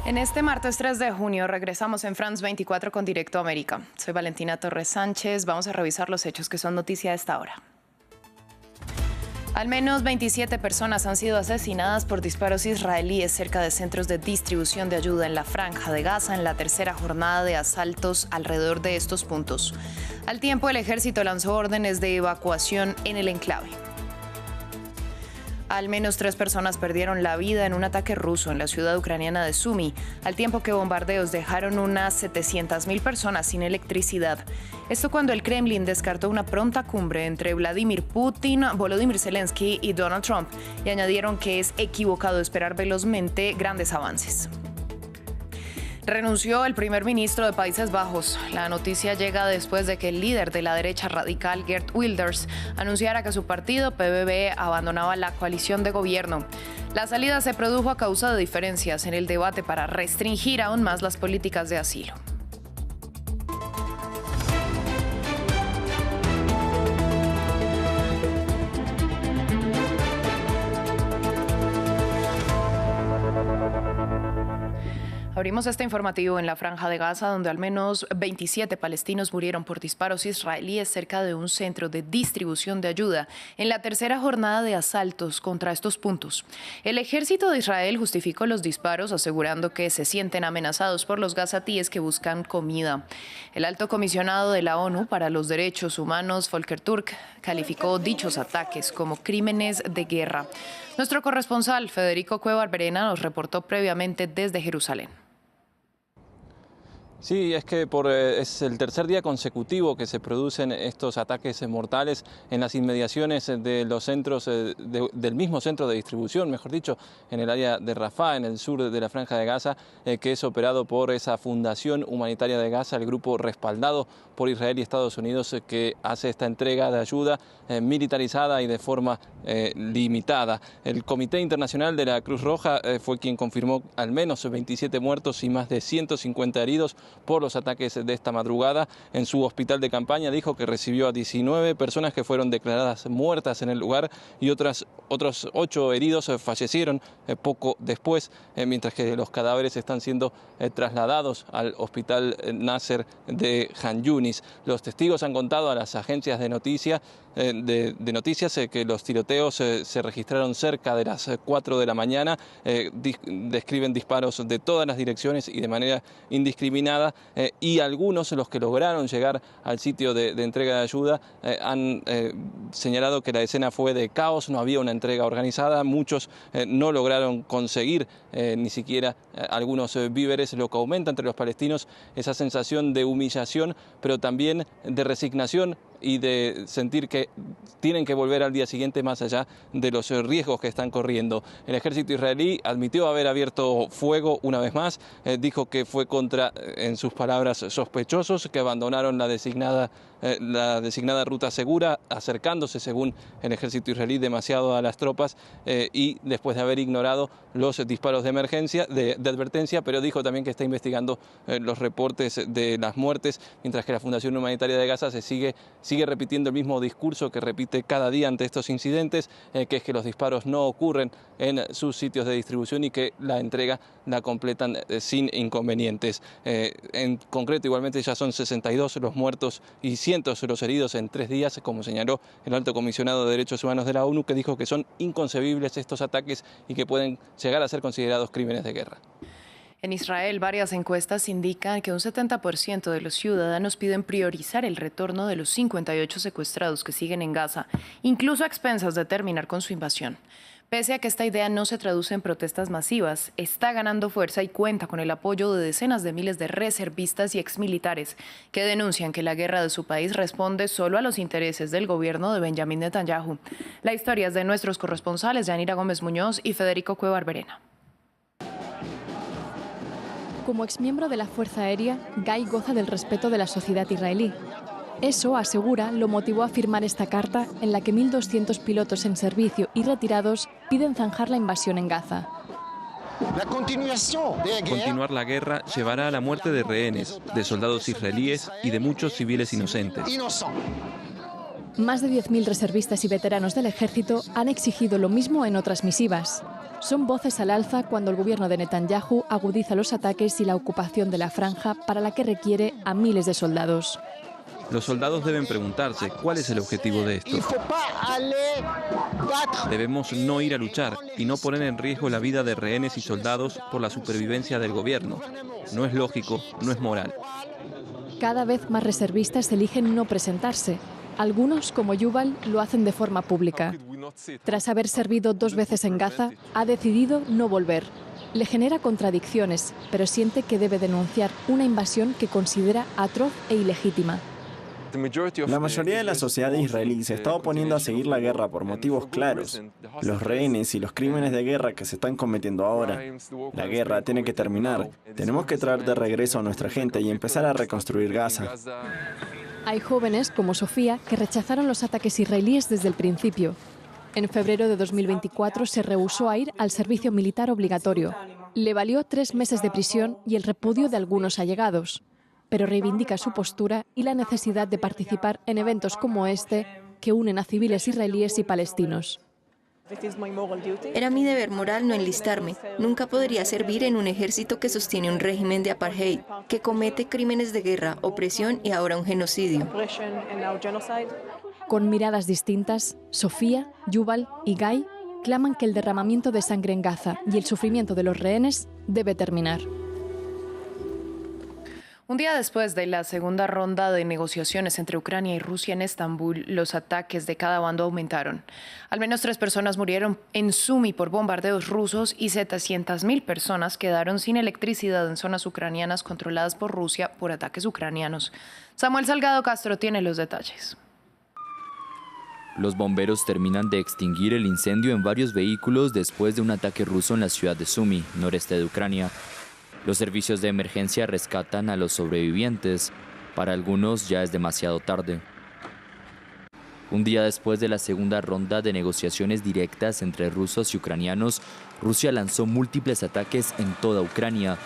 En este martes 3 de junio regresamos en France 24 con Directo América. Soy Valentina Torres Sánchez. Vamos a revisar los hechos que son noticia a esta hora. Al menos 27 personas han sido asesinadas por disparos israelíes cerca de centros de distribución de ayuda en la Franja de Gaza en la tercera jornada de asaltos alrededor de estos puntos. Al tiempo, el ejército lanzó órdenes de evacuación en el enclave. Al menos 3 personas perdieron la vida en un ataque ruso en la ciudad ucraniana de Sumy, al tiempo que bombardeos dejaron unas 700.000 personas sin electricidad. Esto cuando el Kremlin descartó una pronta cumbre entre Vladimir Putin, Volodymyr Zelensky y Donald Trump, y añadieron que es equivocado esperar velozmente grandes avances. Renunció el primer ministro de Países Bajos. La noticia llega después de que el líder de la derecha radical, Geert Wilders, anunciara que su partido, PVV, abandonaba la coalición de gobierno. La salida se produjo a causa de diferencias en el debate para restringir aún más las políticas de asilo. Abrimos este informativo en la Franja de Gaza, donde al menos 27 palestinos murieron por disparos israelíes cerca de un centro de distribución de ayuda en la tercera jornada de asaltos contra estos puntos. El ejército de Israel justificó los disparos, asegurando que se sienten amenazados por los gazatíes que buscan comida. El alto comisionado de la ONU para los Derechos Humanos, Volker Turk, calificó dichos ataques como crímenes de guerra. Nuestro corresponsal, Federico Cueva Barberena, nos reportó previamente desde Jerusalén. Sí, es que es el tercer día consecutivo que se producen estos ataques mortales en las inmediaciones de los centros, del mismo centro de distribución, mejor dicho, en el área de Rafah, en el sur de la Franja de Gaza, que es operado por esa Fundación Humanitaria de Gaza, el grupo respaldado por Israel y Estados Unidos, que hace esta entrega de ayuda militarizada y de forma limitada. El Comité Internacional de la Cruz Roja fue quien confirmó al menos 27 muertos y más de 150 heridos por los ataques de esta madrugada. En su hospital de campaña dijo que recibió a 19 personas que fueron declaradas muertas en el lugar y otros 8 heridos fallecieron poco después, mientras que los cadáveres están siendo trasladados al hospital Nasser de Han Yunis. Los testigos han contado a las agencias de noticias que los tiroteos se registraron cerca de las 4 de la mañana, describen disparos de todas las direcciones y de manera indiscriminada, y algunos, los que lograron llegar al sitio de entrega de ayuda, han señalado que la escena fue de caos, no había una entrega organizada, muchos no lograron conseguir ni siquiera algunos víveres, lo que aumenta entre los palestinos esa sensación de humillación, pero también de resignación y de sentir que tienen que volver al día siguiente más allá de los riesgos que están corriendo. El ejército israelí admitió haber abierto fuego una vez más, dijo que fue contra, en sus palabras, sospechosos que abandonaron la designada ruta segura, acercándose, según el ejército israelí, demasiado a las tropas y después de haber ignorado los disparos de emergencia, de advertencia, pero dijo también que está investigando los reportes de las muertes, mientras que la Fundación Humanitaria de Gaza sigue repitiendo el mismo discurso que repite cada día ante estos incidentes, que es que los disparos no ocurren en sus sitios de distribución y que la entrega la completan sin inconvenientes. En concreto, igualmente, ya son 62 los muertos y cientos los heridos en 3 días, como señaló el alto comisionado de Derechos Humanos de la ONU, que dijo que son inconcebibles estos ataques y que pueden llegar a ser considerados crímenes de guerra. En Israel, varias encuestas indican que un 70% de los ciudadanos piden priorizar el retorno de los 58 secuestrados que siguen en Gaza, incluso a expensas de terminar con su invasión. Pese a que esta idea no se traduce en protestas masivas, está ganando fuerza y cuenta con el apoyo de decenas de miles de reservistas y exmilitares que denuncian que la guerra de su país responde solo a los intereses del gobierno de Benjamín Netanyahu. La historia es de nuestros corresponsales Yanira Gómez Muñoz y Federico Cueva Barberena. Como exmiembro de la Fuerza Aérea, Guy goza del respeto de la sociedad israelí. Eso, asegura, lo motivó a firmar esta carta en la que 1.200 pilotos en servicio y retirados piden zanjar la invasión en Gaza. Continuar la guerra llevará a la muerte de rehenes, de soldados israelíes y de muchos civiles inocentes. Más de 10.000 reservistas y veteranos del ejército han exigido lo mismo en otras misivas. son voces al alza cuando el gobierno de Netanyahu agudiza los ataques y la ocupación de la franja para la que requiere a miles de soldados. Los soldados deben preguntarse cuál es el objetivo de esto. Debemos no ir a luchar y no poner en riesgo la vida de rehenes y soldados por la supervivencia del gobierno. No es lógico, no es moral. Cada vez más reservistas eligen no presentarse. Algunos, como Yuval, lo hacen de forma pública. Tras haber servido 2 veces en Gaza, ha decidido no volver. Le genera contradicciones, pero siente que debe denunciar una invasión que considera atroz e ilegítima. La mayoría de la sociedad israelí se está oponiendo a seguir la guerra por motivos claros. Los rehenes y los crímenes de guerra que se están cometiendo ahora. La guerra tiene que terminar. Tenemos que traer de regreso a nuestra gente y empezar a reconstruir Gaza. Hay jóvenes, como Sofía, que rechazaron los ataques israelíes desde el principio. En febrero de 2024 se rehusó a ir al servicio militar obligatorio. Le valió 3 meses de prisión y el repudio de algunos allegados. Pero reivindica su postura y la necesidad de participar en eventos como este que unen a civiles israelíes y palestinos. Era mi deber moral no enlistarme. Nunca podría servir en un ejército que sostiene un régimen de apartheid, que comete crímenes de guerra, opresión y ahora un genocidio. Con miradas distintas, Sofía, Yuval y Guy claman que el derramamiento de sangre en Gaza y el sufrimiento de los rehenes debe terminar. Un día después de la segunda ronda de negociaciones entre Ucrania y Rusia en Estambul, los ataques de cada bando aumentaron. Al menos 3 personas murieron en Sumi por bombardeos rusos y 700.000 personas quedaron sin electricidad en zonas ucranianas controladas por Rusia por ataques ucranianos. Samuel Salgado Castro tiene los detalles. Los bomberos terminan de extinguir el incendio en varios vehículos después de un ataque ruso en la ciudad de Sumi, noreste de Ucrania. Los servicios de emergencia rescatan a los sobrevivientes. Para algunos ya es demasiado tarde. Un día después de la segunda ronda de negociaciones directas entre rusos y ucranianos, Rusia lanzó múltiples ataques en toda Ucrania,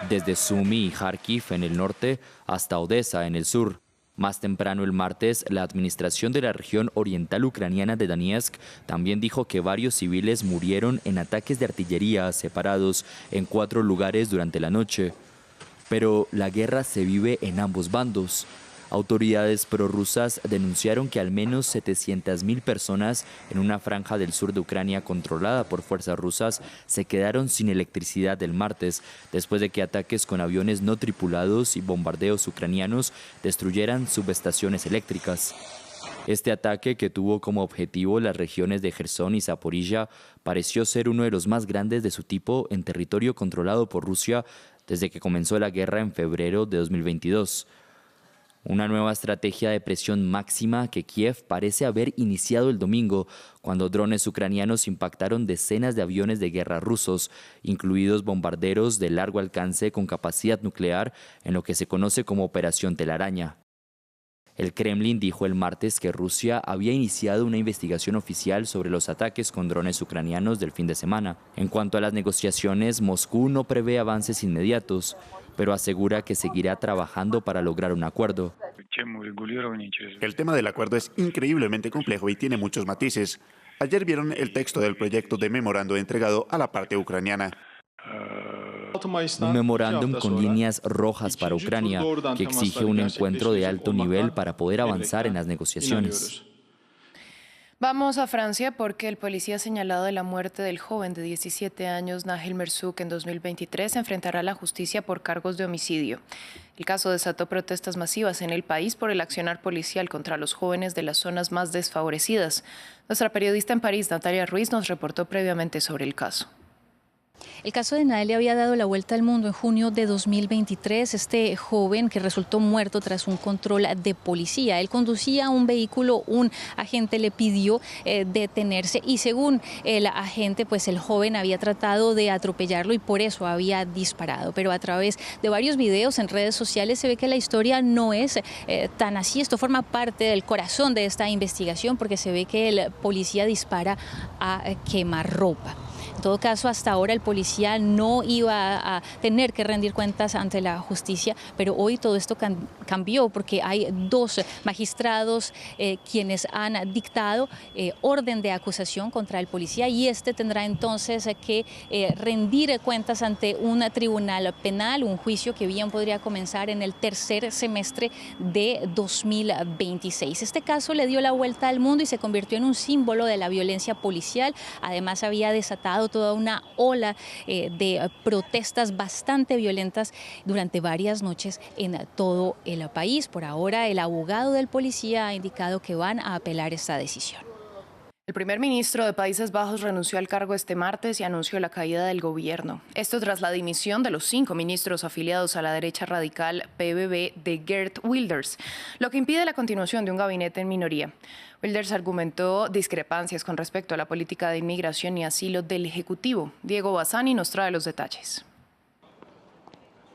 desde Sumi y Kharkiv en el norte hasta Odesa en el sur. Más temprano el martes, la administración de la región oriental ucraniana de Donetsk también dijo que varios civiles murieron en ataques de artillería separados en 4 lugares durante la noche. Pero la guerra se vive en ambos bandos. Autoridades prorrusas denunciaron que al menos 700.000 personas en una franja del sur de Ucrania controlada por fuerzas rusas se quedaron sin electricidad el martes, después de que ataques con aviones no tripulados y bombardeos ucranianos destruyeran subestaciones eléctricas. Este ataque, que tuvo como objetivo las regiones de Jersón y Zaporilla, pareció ser uno de los más grandes de su tipo en territorio controlado por Rusia desde que comenzó la guerra en febrero de 2022. Una nueva estrategia de presión máxima que Kiev parece haber iniciado el domingo, cuando drones ucranianos impactaron decenas de aviones de guerra rusos, incluidos bombarderos de largo alcance con capacidad nuclear, en lo que se conoce como Operación Telaraña. El Kremlin dijo el martes que Rusia había iniciado una investigación oficial sobre los ataques con drones ucranianos del fin de semana. En cuanto a las negociaciones, Moscú no prevé avances inmediatos, pero asegura que seguirá trabajando para lograr un acuerdo. El tema del acuerdo es increíblemente complejo y tiene muchos matices. Ayer vieron el texto del proyecto de memorando entregado a la parte ucraniana. Un memorándum con líneas rojas para Ucrania, que exige un encuentro de alto nivel para poder avanzar en las negociaciones. Vamos a Francia porque el policía señalado de la muerte del joven de 17 años, Nahel Merzouk, en 2023 enfrentará a la justicia por cargos de homicidio. El caso desató protestas masivas en el país por el accionar policial contra los jóvenes de las zonas más desfavorecidas. Nuestra periodista en París, Natalia Ruiz, nos reportó previamente sobre el caso. El caso de Nahel le había dado la vuelta al mundo en junio de 2023. Este joven que resultó muerto tras un control de policía. Él conducía un vehículo, un agente le pidió detenerse y según el agente, pues el joven había tratado de atropellarlo y por eso había disparado. Pero a través de varios videos en redes sociales se ve que la historia no es tan así. Esto forma parte del corazón de esta investigación porque se ve que el policía dispara a quemarropa. todo caso, hasta ahora el policía no iba a tener que rendir cuentas ante la justicia, pero hoy todo esto cambió porque hay 2 magistrados quienes han dictado orden de acusación contra el policía y este tendrá entonces que rendir cuentas ante un tribunal penal, un juicio que bien podría comenzar en el tercer semestre de 2026. Este caso le dio la vuelta al mundo y se convirtió en un símbolo de la violencia policial. Además, había desatado toda una ola de protestas bastante violentas durante varias noches en todo el país. Por ahora, el abogado del policía ha indicado que van a apelar esta decisión. El primer ministro de Países Bajos renunció al cargo este martes y anunció la caída del gobierno. Esto tras la dimisión de los 5 ministros afiliados a la derecha radical PVV de Geert Wilders, lo que impide la continuación de un gabinete en minoría. Wilders argumentó discrepancias con respecto a la política de inmigración y asilo del Ejecutivo. Diego Bassani nos trae los detalles.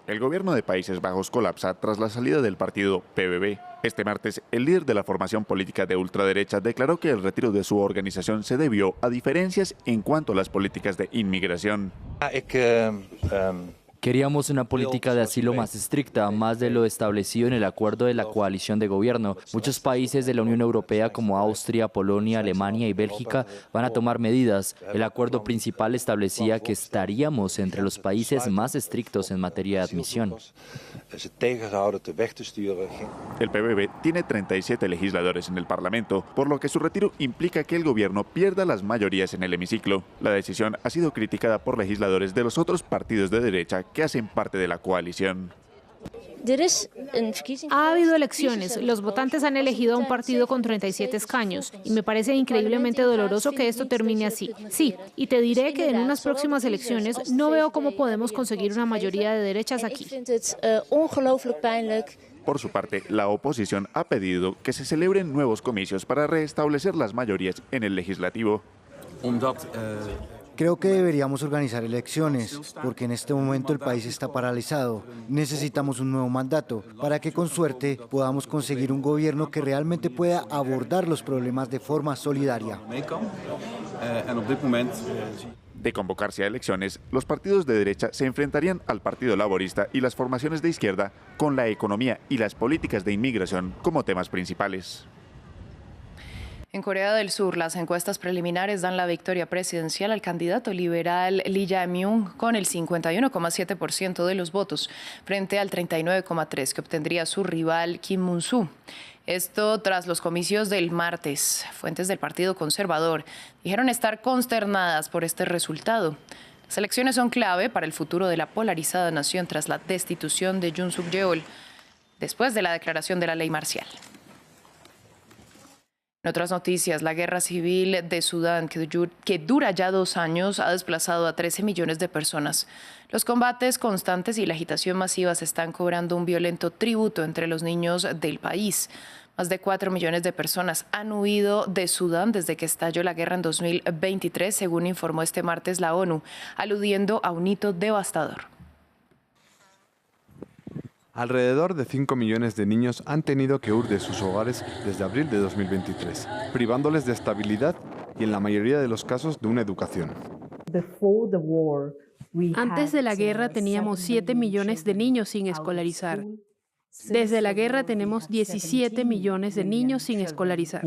El gobierno de Países Bajos colapsa tras la salida del partido PVV. Este martes, el líder de la formación política de ultraderecha declaró que el retiro de su organización se debió a diferencias en cuanto a las políticas de inmigración. Queríamos una política de asilo más estricta, más de lo establecido en el acuerdo de la coalición de gobierno. Muchos países de la Unión Europea como Austria, Polonia, Alemania y Bélgica van a tomar medidas. El acuerdo principal establecía que estaríamos entre los países más estrictos en materia de admisión. El PVV tiene 37 legisladores en el Parlamento, por lo que su retiro implica que el gobierno pierda las mayorías en el hemiciclo. La decisión ha sido criticada por legisladores de los otros partidos de derecha que hacen parte de la coalición. Ha habido elecciones, los votantes han elegido a un partido con 37 escaños y me parece increíblemente doloroso que esto termine así. Sí, y te diré que en unas próximas elecciones no veo cómo podemos conseguir una mayoría de derechas aquí. Por su parte, la oposición ha pedido que se celebren nuevos comicios para restablecer las mayorías en el legislativo. Creo que deberíamos organizar elecciones, porque en este momento el país está paralizado. Necesitamos un nuevo mandato para que con suerte podamos conseguir un gobierno que realmente pueda abordar los problemas de forma solidaria. De convocarse a elecciones, los partidos de derecha se enfrentarían al Partido Laborista y las formaciones de izquierda con la economía y las políticas de inmigración como temas principales. En Corea del Sur, las encuestas preliminares dan la victoria presidencial al candidato liberal Lee Jae-myung con el 51,7% de los votos, frente al 39,3% que obtendría su rival Kim Moon-soo. Esto tras los comicios del martes. Fuentes del Partido Conservador dijeron estar consternadas por este resultado. Las elecciones son clave para el futuro de la polarizada nación tras la destitución de Yoon Suk-yeol, después de la declaración de la ley marcial. En otras noticias, la guerra civil de Sudán, que dura ya 2 años, ha desplazado a 13 millones de personas. Los combates constantes y la agitación masiva se están cobrando un violento tributo entre los niños del país. Más de 4 millones de personas han huido de Sudán desde que estalló la guerra en 2023, según informó este martes la ONU, aludiendo a un hito devastador. Alrededor de 5 millones de niños han tenido que huir de sus hogares desde abril de 2023, privándoles de estabilidad y en la mayoría de los casos de una educación. Antes de la guerra teníamos 7 millones de niños sin escolarizar. Desde la guerra tenemos 17 millones de niños sin escolarizar.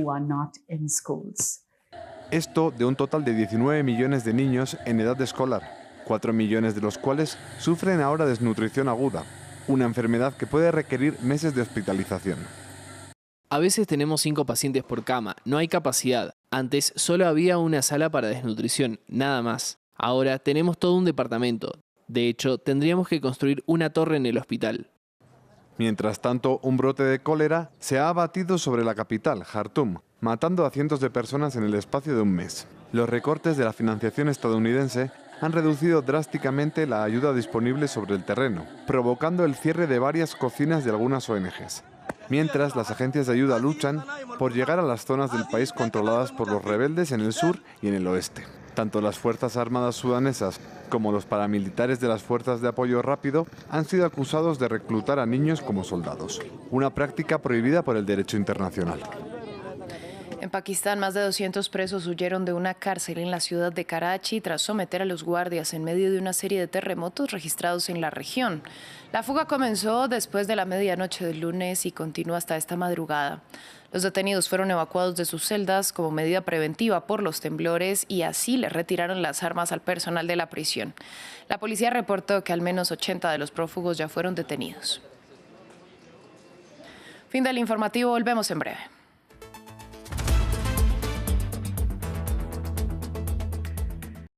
Esto de un total de 19 millones de niños en edad escolar, 4 millones de los cuales sufren ahora desnutrición aguda, una enfermedad que puede requerir meses de hospitalización. A veces tenemos 5 pacientes por cama, no hay capacidad. Antes solo había una sala para desnutrición, nada más. Ahora tenemos todo un departamento. De hecho, tendríamos que construir una torre en el hospital. Mientras tanto, un brote de cólera se ha abatido sobre la capital, Jartum, matando a cientos de personas en el espacio de un mes. Los recortes de la financiación estadounidense han reducido drásticamente la ayuda disponible sobre el terreno, provocando el cierre de varias cocinas de algunas ONGs. Mientras, las agencias de ayuda luchan por llegar a las zonas del país controladas por los rebeldes en el sur y en el oeste. Tanto las Fuerzas Armadas sudanesas como los paramilitares de las Fuerzas de Apoyo Rápido han sido acusados de reclutar a niños como soldados, una práctica prohibida por el derecho internacional. En Pakistán, más de 200 presos huyeron de una cárcel en la ciudad de Karachi tras someter a los guardias en medio de una serie de terremotos registrados en la región. La fuga comenzó después de la medianoche del lunes y continúa hasta esta madrugada. Los detenidos fueron evacuados de sus celdas como medida preventiva por los temblores y así le retiraron las armas al personal de la prisión. La policía reportó que al menos 80 de los prófugos ya fueron detenidos. Fin del informativo, volvemos en breve.